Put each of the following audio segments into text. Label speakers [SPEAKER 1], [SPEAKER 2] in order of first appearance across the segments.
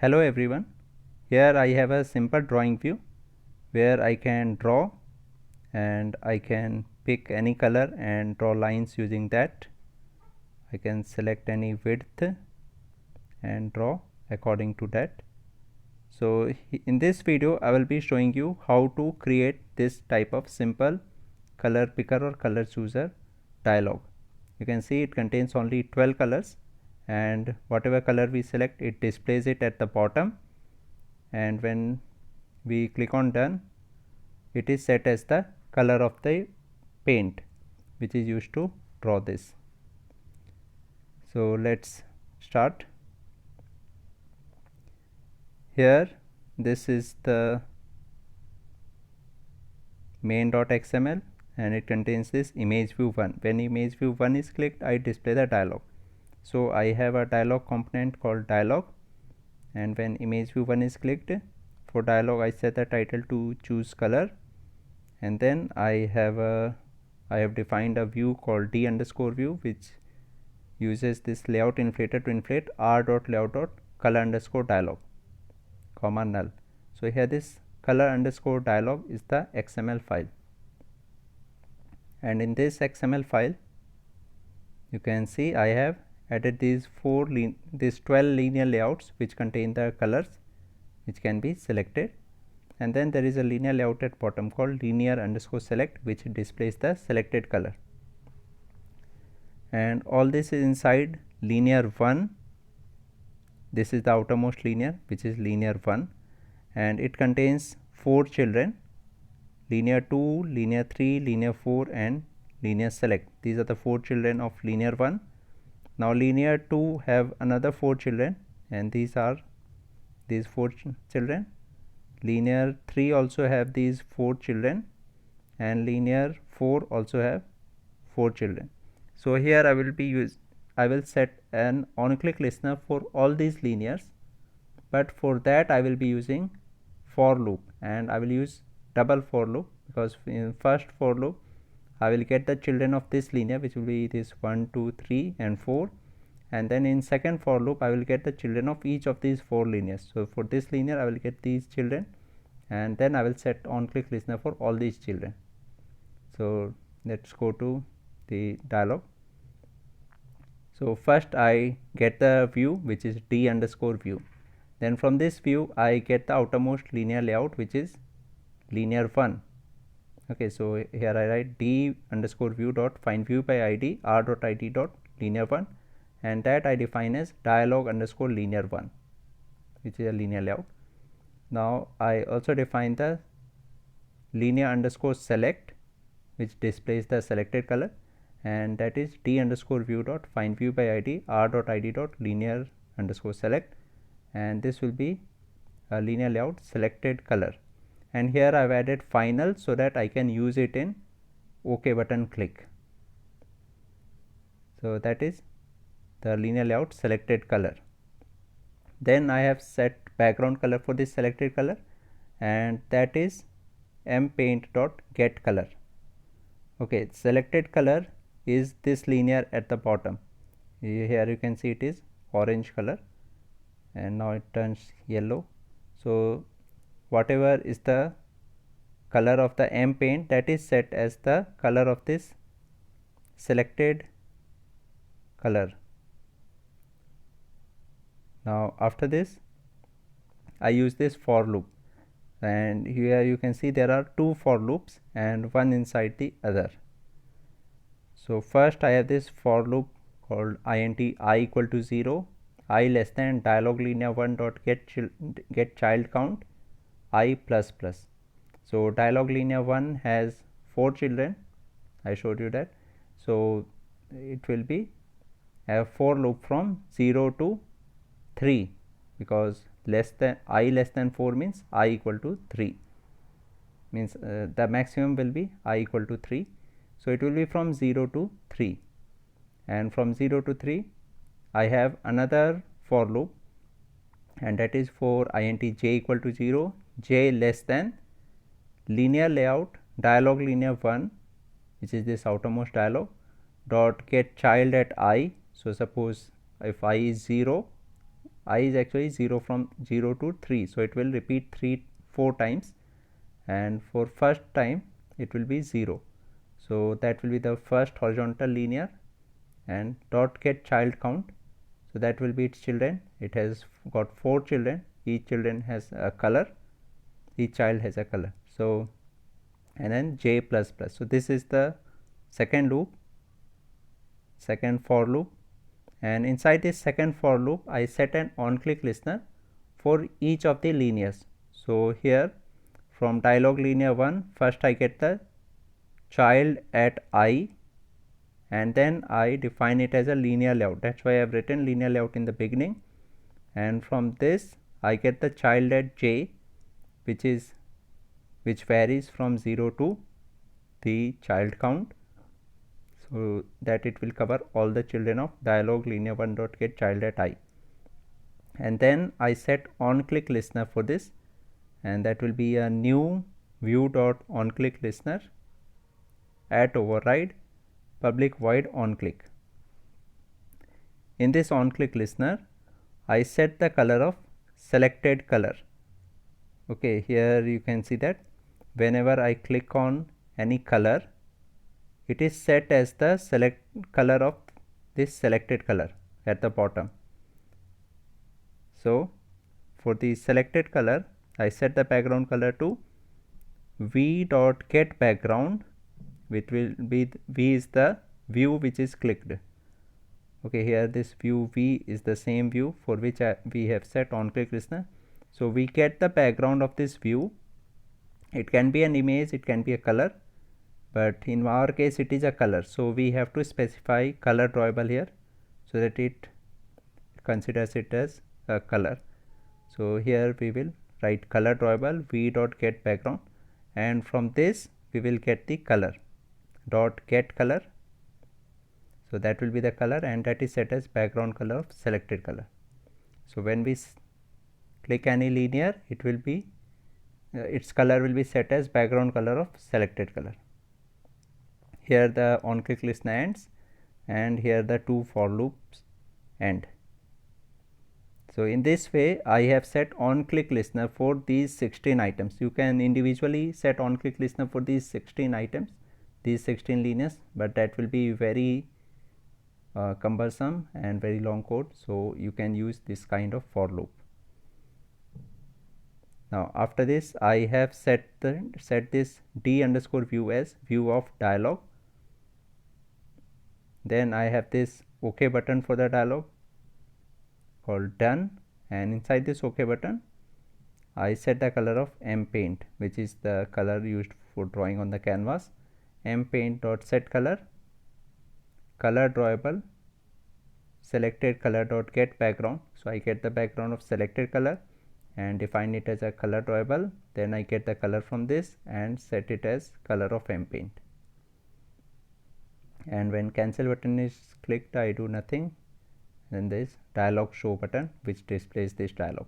[SPEAKER 1] Hello everyone, here I have a simple drawing view where I can draw and I can pick any color and draw lines using that. I can select any width and draw according to that. So in this video I will be showing you how to create this type of simple color picker or color chooser dialog. You can see it contains only 12 colors, and whatever color we select, it displays it at the bottom, and when we click on done, it is set as the color of the paint which is used to draw this. So let's start. Here this is the main.xml and it contains this image view 1. When image view 1 is clicked, I display the dialog. So I have a dialog component called dialog, and when image view 1 is clicked, for dialog I set the title to choose color, and then I have defined a view called d_view which uses this layout inflator to inflate r.layout.color_dialog comma null. So here this color_dialog is the XML file, and in this XML file you can see I have added these 12 linear layouts which contain the colors which can be selected, and then there is a linear layout at bottom called linear_select which displays the selected color, and all this is inside linear 1. This is the outermost linear which is linear 1, and it contains 4 children: linear 2, linear 3, linear 4 and linear select. These are the 4 children of linear 1. Now linear 2 have another 4 children, and these are these 4 children. Linear 3 also have these 4 children, and linear 4 also have 4 children. So here I will set an on-click listener for all these linears, but for that I will be using for loop, and I will use double for loop because in first for loop I will get the children of this linear which will be this 1, 2, 3 and 4, and then in second for loop I will get the children of each of these 4 linears. So for this linear I will get these children, and then I will set on click listener for all these children. So let's go to the dialog. So first I get the view which is d_view. Then from this view I get the outermost linear layout which is linear 1. Okay, so here I write d_view dot find view by id r.id dot linear 1, and that I define as dialog_linear 1 which is a linear layout. Now I also define the linear_select which displays the selected color, and that is d_view dot find view by id r.id dot linear_select, and this will be a linear layout selected color, and here I have added final so that I can use it in OK button click. So that is the linear layout selected color. Then I have set background color for this selected color, and that is mpaint.getColor. Okay, selected color is this linear at the bottom. Here you can see it is orange color, and now it turns yellow. So whatever is the color of the mpaint, that is set as the color of this selected color. Now after this I use this for loop, and here you can see there are 2 for loops and one inside the other. So first I have this for loop called int I equal to 0, I less than dialog linear 1 dot get child count I plus plus. So dialog linear 1 has 4 children, I showed you that. So it will be a for loop from 0 to 3, because I less than 4 means I equal to 3, means the maximum will be I equal to 3. So it will be from 0 to 3, and from 0 to 3 I have another for loop, and that is for int j equal to 0, j less than linear layout dialog linear 1 which is this outermost dialog dot get child at I. So suppose if I is 0, I is actually 0 from 0 to 3, so it will repeat 4 times, and for first time it will be 0. So that will be the first horizontal linear, and dot get child count, so that will be its children. It has got 4 children, each children has a color, each child has a color. So and then j plus plus. So this is the second loop, second for loop, and inside this second for loop I set an on click listener for each of the linears. So here from dialog linear 1, first I get the child at I, and then I define it as a linear layout. That's why I have written linear layout in the beginning, and from this I get the child at j, which varies from 0 to the child count, so that it will cover all the children of dialog linear 1 dot get child at I. And then I set on click listener for this, and that will be a new view dot on click listener at override public void on click. In this on click listener I set the color of selected color. Okay, here you can see that whenever I click on any color, it is set as the select color of this selected color at the bottom. So for the selected color I set the background color to v dot get background, which will be v is the view which is clicked. Okay, here this view v is the same view for which we have set on click listener. So we get the background of this view. It can be an image, it can be a color, but in our case it is a color, so we have to specify color drawable here so that it considers it as a color. So here we will write color drawable v dot get background, and from this we will get the color dot get color. So that will be the color, and that is set as background color of selected color. So when we click any linear, it will be its color will be set as background color of selected color. Here the on click listener ends, and here the two for loops end. So in this way I have set on click listener for these 16 items. You can individually set on click listener for these 16 items, these 16 linears, but that will be very cumbersome and very long code, so you can use this kind of for loop. Now after this I have set this d underscore view as view of dialog. Then I have this OK button for the dialog called done, and inside this OK button I set the color of mPaint, which is the color used for drawing on the canvas. mPaint dot set color, color drawable, selected color dot get background. So I get the background of selected color and define it as a color drawable. Then I get the color from this and set it as color of mPaint. And when cancel button is clicked, I do nothing. Then this dialog show button which displays this dialog.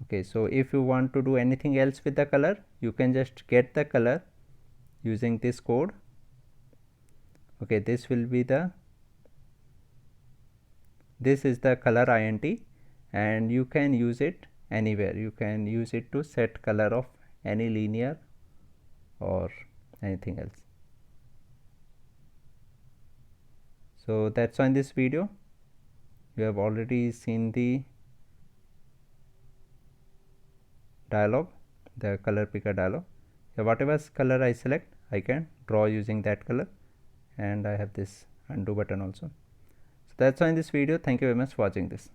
[SPEAKER 1] Okay, so if you want to do anything else with the color, you can just get the color using this code. Okay, this is the color int, and you can use it anywhere. You can use it to set color of any linear or anything else. So that's all in this video. You have already seen the dialog, the color picker dialog. So whatever color I select, I can draw using that color, and I have this undo button also. So that's all in this video. Thank you very much for watching this.